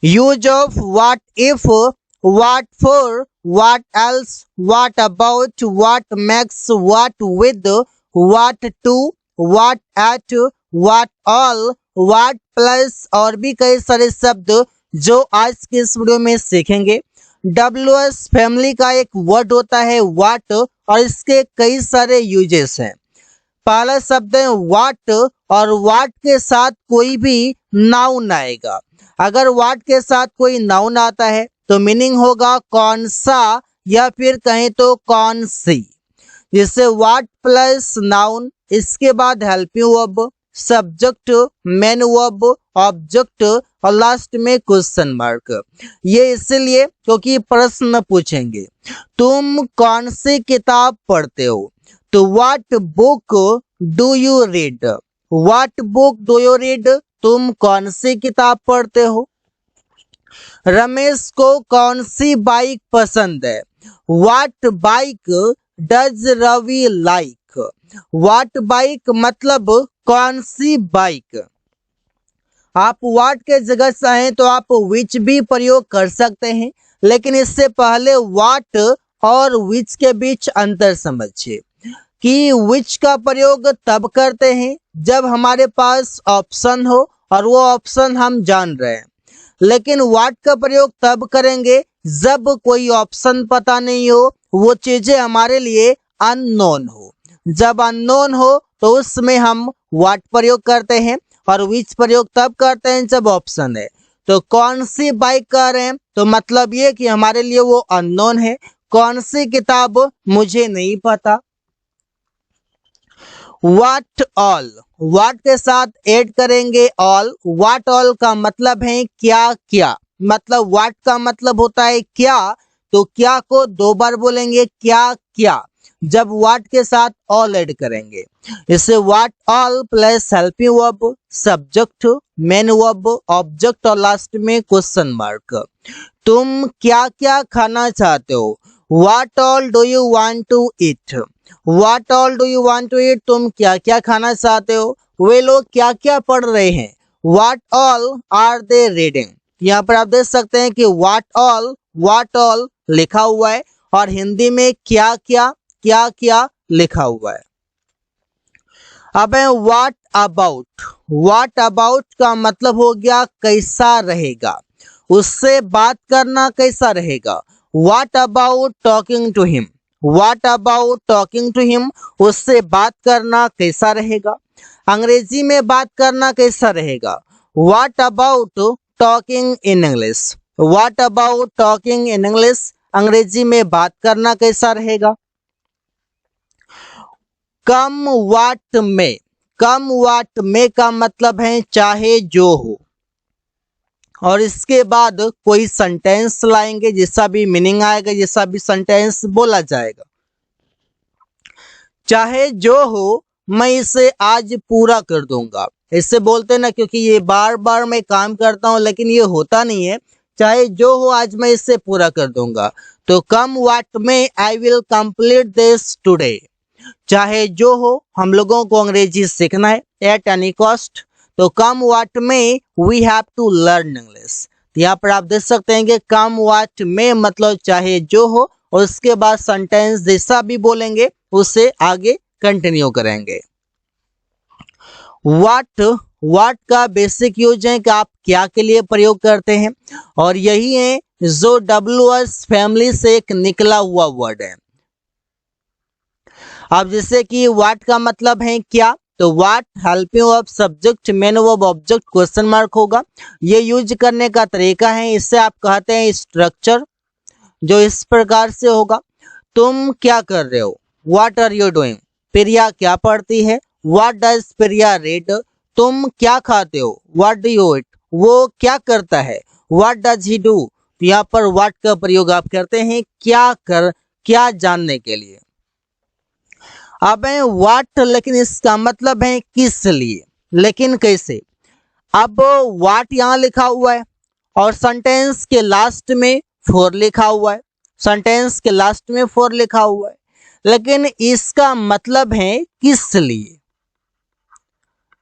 Use of what if, what for, what else, what about, what max, what with, what to, what at, what all, what plus और भी कई सारे शब्द जो आज के इस वीडियो में सीखेंगे। WS फैमिली का एक वर्ड होता है व्हाट और इसके कई सारे यूजेस हैं। पहला शब्द है व्हाट और व्हाट के साथ कोई भी नाउन आएगा। अगर व्हाट के साथ कोई नाउन आता है तो मीनिंग होगा कौन सा या फिर कहें तो कौन सी। जैसे व्हाट प्लस नाउन, इसके बाद helping verb, subject, main verb, object और लास्ट में क्वेश्चन मार्क। ये इसलिए क्योंकि प्रश्न पूछेंगे तुम कौन सी किताब पढ़ते हो, तो what book do you read, what book do you read, तुम कौन सी किताब पढ़ते हो। रमेश को कौन सी बाइक पसंद है, what bike does Ravi like, what bike मतलब कौन सी बाइक। आप व्हाट के जगह चाहें तो आप विच भी प्रयोग कर सकते हैं, लेकिन इससे पहले व्हाट और विच के बीच अंतर समझिए कि विच का प्रयोग तब करते हैं जब हमारे पास ऑप्शन हो और वो ऑप्शन हम जान रहे हैं, लेकिन व्हाट का प्रयोग तब करेंगे जब कोई ऑप्शन पता नहीं हो, वो चीजें हमारे लिए अननोन हो। जब अननोन हो तो उसमें हम व्हाट प्रयोग करते हैं और विच प्रयोग तब करते हैं जब ऑप्शन है। तो कौन सी बाइक कह रहे हैं तो मतलब ये कि हमारे लिए वो अननोन है। कौन सी किताब मुझे नहीं पता। व्हाट ऑल, व्हाट के साथ ऐड करेंगे ऑल। व्हाट ऑल का मतलब है क्या क्या, मतलब व्हाट का मतलब होता है क्या, तो क्या को दो बार बोलेंगे क्या क्या जब व्हाट के साथ ऑल ऐड करेंगे। इससे what all plus helping verb, subject, main verb, object और लास्ट में क्वेश्चन मार्क। तुम क्या क्या खाना चाहते हो, what all do you want to eat, what all do you want to eat, तुम क्या क्या खाना चाहते हो। वे लोग क्या क्या पढ़ रहे हैं, what all are they reading. यहाँ पर आप देख सकते हैं कि व्हाट ऑल लिखा हुआ है और हिंदी में क्या क्या लिखा हुआ है। अब है व्हाट अबाउट। व्हाट अबाउट का मतलब हो गया कैसा रहेगा, उससे बात करना कैसा रहेगा। What about talking to him, what about talking to him, उससे बात करना कैसा रहेगा। अंग्रेजी में बात करना कैसा रहेगा, what about talking in English, what about talking in English, अंग्रेजी में बात करना कैसा रहेगा। कम व्हाट में, कम व्हाट में का मतलब है चाहे जो हो, और इसके बाद कोई सेंटेंस लाएंगे जिसका भी मीनिंग आएगा, जिसका भी सेंटेंस बोला जाएगा। चाहे जो हो मैं इसे आज पूरा कर दूंगा, इससे बोलते ना क्योंकि ये बार बार मैं काम करता हूं लेकिन ये होता नहीं है। चाहे जो हो आज मैं इसे पूरा कर दूंगा, तो कम व्हाट में I will complete this today. चाहे जो हो, हम लोगों को अंग्रेजी सीखना है एट एनी कॉस्ट, तो come what may we have to learn English. यहाँ पर आप देख सकते हैं कि कम व्हाट में मतलब चाहे जो हो, और उसके बाद सेंटेंस जैसा भी बोलेंगे उससे आगे कंटिन्यू करेंगे। व्हाट का बेसिक यूज है कि आप क्या के लिए प्रयोग करते हैं, और यही है जो WS फैमिली से एक निकला हुआ वर्ड है। अब जैसे कि व्हाट का मतलब है क्या, तो what helping verb, subject, main verb, object, question mark होगा। ये यूज करने का तरीका है, इससे आप कहते हैं स्ट्रक्चर, जो इस प्रकार से होगा। तुम क्या कर रहे हो, व्हाट आर यू डूइंग। प्रिया क्या पढ़ती है, व्हाट डज प्रिया रीड। तुम क्या खाते हो, व्हाट डू यू ईट। वो क्या करता है, व्हाट डज ही डू। तो यहाँ पर व्हाट का प्रयोग आप करते हैं क्या जानने के लिए। अब है व्हाट, लेकिन इसका मतलब है किस लिए, लेकिन कैसे। अब व्हाट यहाँ लिखा हुआ है और सेंटेंस के लास्ट में फॉर लिखा हुआ है, सेंटेंस के लास्ट में फॉर लिखा हुआ है, लेकिन इसका मतलब है किस लिए।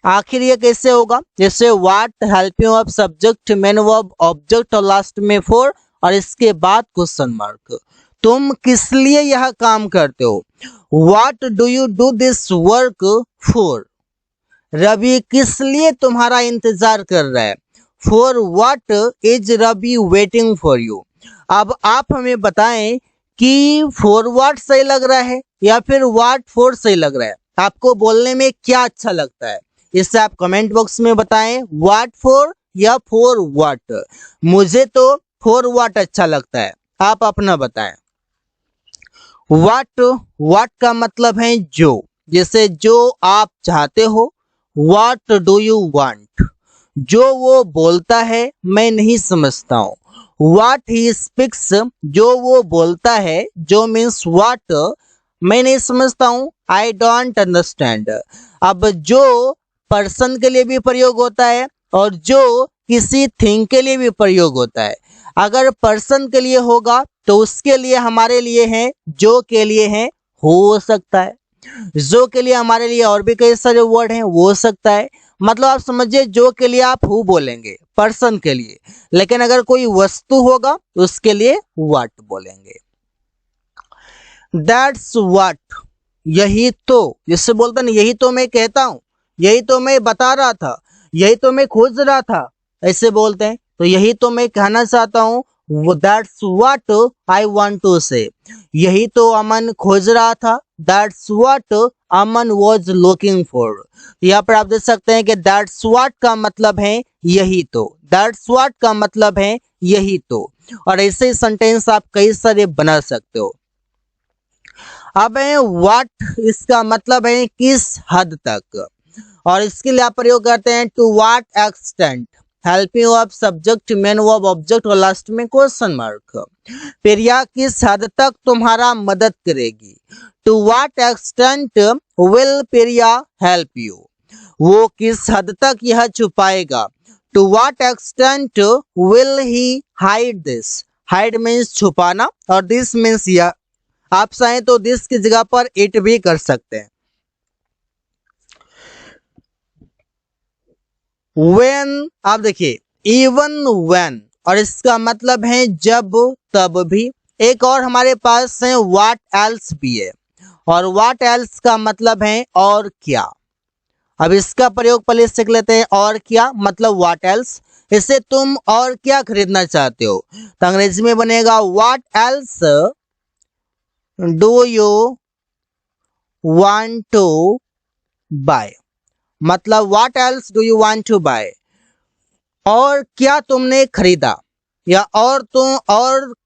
आखिर ये कैसे होगा? जैसे what, helping verb, subject, main verb, object और लास्ट में फॉर और इसके बाद क्वेश्चन मार्क। तुम किस लिए यह काम करते हो? What do you do this work for? Ravi किस लिए तुम्हारा इंतजार कर रहा है? For what is Ravi waiting for you? अब आप हमें बताएं कि फॉर व्हाट सही लग रहा है या फिर व्हाट फॉर सही लग रहा है? आपको बोलने में क्या अच्छा लगता है? इससे आप कमेंट बॉक्स में बताएं, व्हाट फॉर या फॉर व्हाट। मुझे तो फॉर व्हाट अच्छा लगता है, आप अपना बताएं। व्हाट का मतलब है जो, जैसे जो आप चाहते हो। What do you want? जो वो बोलता है मैं नहीं समझता हूँ। व्हाट ही स्पीक्स, जो वो बोलता है, जो मीन्स व्हाट, मैं नहीं समझता हूँ, आई डोंट अंडरस्टैंड। अब जो पर्सन के लिए भी प्रयोग होता है और जो किसी थिंग के लिए भी प्रयोग होता है। अगर पर्सन के लिए होगा तो उसके लिए हमारे लिए है, जो के लिए है हो सकता है, जो के लिए हमारे लिए और भी कई सारे वर्ड हैं वो हो सकता है। मतलब आप समझिए, जो के लिए आप हु बोलेंगे पर्सन के लिए, लेकिन अगर कोई वस्तु होगा तो उसके लिए व्हाट बोलेंगे। दैट्स व्हाट, यही तो, जिससे बोलते ना यही तो मैं कहता हूं, यही तो मैं बता रहा था, यही तो मैं खोज रहा था, ऐसे बोलते हैं। तो यही तो मैं कहना चाहता हूँ, that's what I want to say. यही तो अमन खोज रहा था, that's what Aman was looking for. यहाँ पर आप देख सकते हैं कि दैट्स व्हाट का मतलब है यही तो, दैट्स व्हाट का मतलब है यही तो। और ऐसे ही सेंटेंस आप कई सारे बना सकते हो। अब है व्हाट, इसका मतलब है किस हद तक, और इसके लिए आप प्रयोग करते हैं to what extent, helping verb, subject, main verb, object और लास्ट में क्वेश्चन मार्क। प्रिया किस हद तक तुम्हारा मदद करेगी? To what extent will Priya help you? वो किस हद तक यह छुपाएगा? To what extent will he hide this? Hide means छुपाना और दिस मीन्स यह। आप चाहें तो दिस की जगह पर इट भी कर सकते हैं। व्हेन, आप देखिए इवन व्हेन, और इसका मतलब है जब तब भी। एक और हमारे पास है व्हाट एल्स भी है, और व्हाट एल्स का मतलब है और क्या। अब इसका प्रयोग पहले सीख लेते हैं। और क्या मतलब व्हाट एल्स, इससे तुम और क्या खरीदना चाहते हो, तो अंग्रेजी में बनेगा what else do you want to buy. मतलब what else do you want to buy, और क्या तुमने खरीदा, या और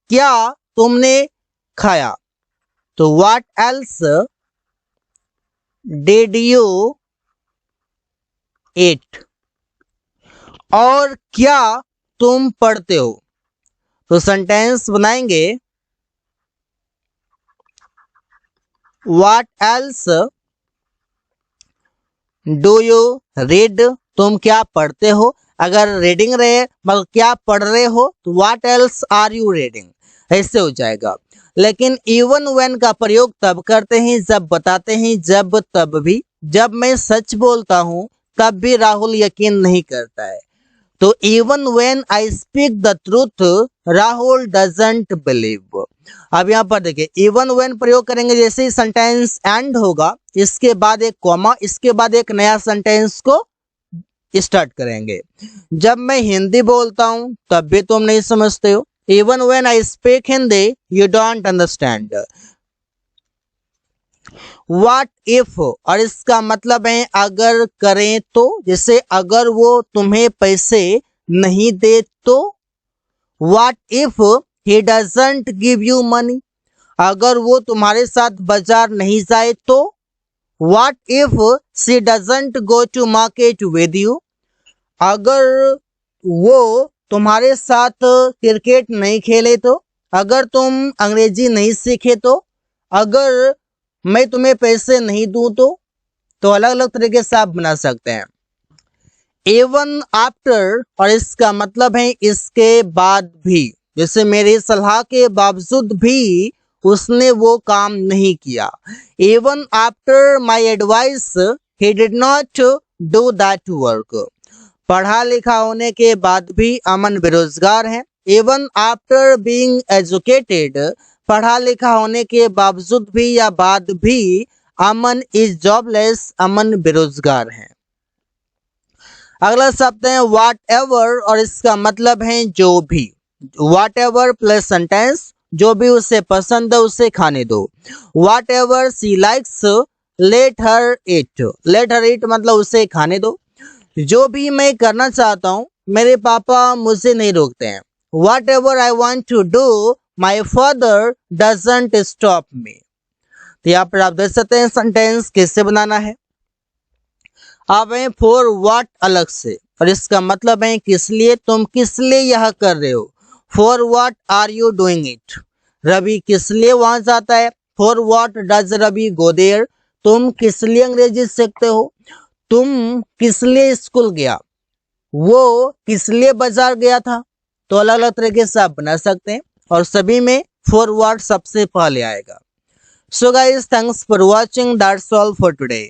क्या तुमने खाया। तो what else did you eat, और क्या तुम पढ़ते हो। तो सेंटेंस बनाएंगे, what else do you read, तुम क्या पढ़ते हो। अगर रीडिंग रहे मतलब क्या पढ़ रहे हो, तो what else are you reading, ऐसे हो जाएगा। लेकिन इवन व्हेन का प्रयोग तब करते हैं जब बताते हैं जब तब भी। जब मैं सच बोलता हूं तब भी राहुल यकीन नहीं करता है। तो even when I speak the truth Rahul doesn't believe. अब यहाँ पर देखिए इवन व्हेन प्रयोग करेंगे, जैसे ही सेंटेंस एंड होगा इसके बाद एक कॉमा, इसके बाद एक नया सेंटेंस को स्टार्ट करेंगे। जब मैं हिंदी बोलता हूं तब भी तुम नहीं समझते हो। Even when I speak Hindi you don't understand. What if, और इसका मतलब है अगर करें तो, जैसे अगर वो तुम्हें पैसे नहीं दे तो। What if he doesn't give you money, अगर वो तुम्हारे साथ बाजार नहीं जाए तो। What if she doesn't go to market with you, अगर वो तुम्हारे साथ क्रिकेट नहीं खेले तो। अगर तुम अंग्रेजी नहीं सीखे तो। अगर मैं तुम्हें पैसे नहीं दूं तो अलग अलग तरीके से आप बना सकते हैं। एवन आफ्टर, और इसका मतलब है इसके बाद भी, जैसे मेरी सलाह के बावजूद भी उसने वो काम नहीं किया। Even after my advice he did not do that work. पढ़ा लिखा होने के बाद भी अमन बेरोजगार है। इवन आफ्टर बीइंग एजुकेटेड, पढ़ा लिखा होने के बावजूद भी या बाद भी अमन इज जॉबलेस, अमन बेरोजगार है। अगला शब्द है वाट एवर और इसका मतलब है जो भी। वाट एवर प्लस सेंटेंस, जो भी उसे पसंद है उसे खाने दो। Whatever she likes let her eat, let her eat मतलब उसे खाने दो। जो भी मैं करना चाहता हूँ मेरे पापा मुझे नहीं रोकते हैं। Whatever I want to do my father doesn't stop me. तो यहाँ पर आप देख सकते हैं सेंटेंस कैसे बनाना है। अब है फॉर व्हाट अलग से और इसका मतलब है किस लिए, तुम किस लिए यह कर रहे हो। For what are you doing it, Ravi किस लिए वहां जाता है। For what does Ravi go there, तुम किस लिए अंग्रेजी सीखते हो। तुम किस लिए स्कूल गया, वो किस लिए बाजार गया था। तो अलग अलग तरीके से आप बना सकते हैं और सभी में फॉर व्हाट सबसे पहले आएगा। So guys, thanks for watching, that's all for today.